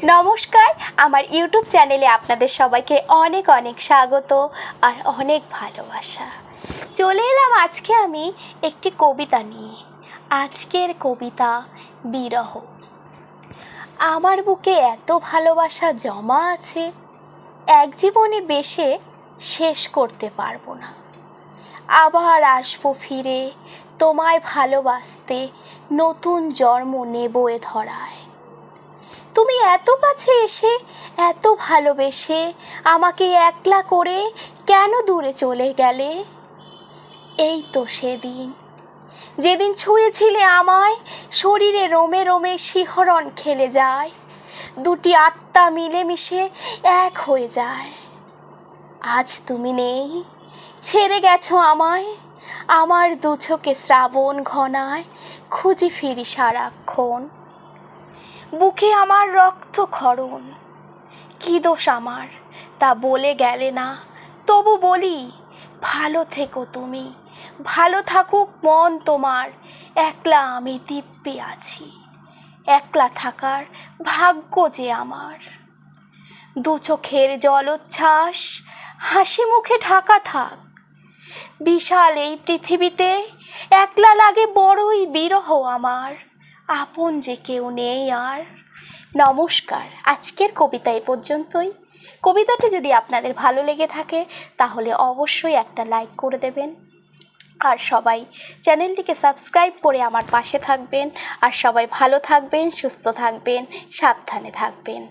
নমস্কার, আমার ইউটিউব চ্যানেলে আপনাদের সবাইকে অনেক অনেক স্বাগত আর অনেক ভালোবাসা। চলে এলাম আজকে আমি একটি কবিতা নিয়ে। আজকের কবিতা বিরহ। আমার বুকে এত ভালোবাসা জমা আছে, এক জীবনে বেশে শেষ করতে পারবো না। আবার আসবো ফিরে তোমায় ভালোবাসতে, নতুন জন্ম নেবো এ ধরায়। তুমি এত কাছে এসে এত ভালোবেসে আমাকে একলা করে কেন দূরে চলে গেলে? এই তো সেদিন যেদিন ছুঁয়েছিলে আমায়, শরীরে রোমে রোমে শিহরণ খেলে যায়, দুটি আত্মা মিলেমিশে এক হয়ে যায়। আজ তুমি নেই, ছেড়ে গেছো আমায়, আমার দু চোখে শ্রাবণ ঘনায় খুঁজি ফিরি সারাক্ষণ। বুকে আমার রক্তক্ষরণ, কি দোষ আমার তা বলে গেলে না, তবু বলি ভালো থেকো তুমি, ভালো থাকুক মন তোমার। একলা আমি দিব্যি আছি, একলা থাকার ভাগ্য যে আমার। দু চোখের জলোচ্ছ্বাস হাসি মুখে ঢাকা থাক, বিশাল এই পৃথিবীতে একলা লাগে বড়ই বিরহ আমার, আপন যে কেউ নেই আর। নমস্কার, আজকের কবিতা এ পর্যন্তই। কবিতাটি যদি আপনাদের ভালো লেগে থাকে তাহলে অবশ্যই একটা লাইক করে দেবেন, আর সবাই চ্যানেলটিকে সাবস্ক্রাইব করে আমার পাশে থাকবেন। আর সবাই ভালো থাকবেন, সুস্থ থাকবেন, সাবধানে থাকবেন।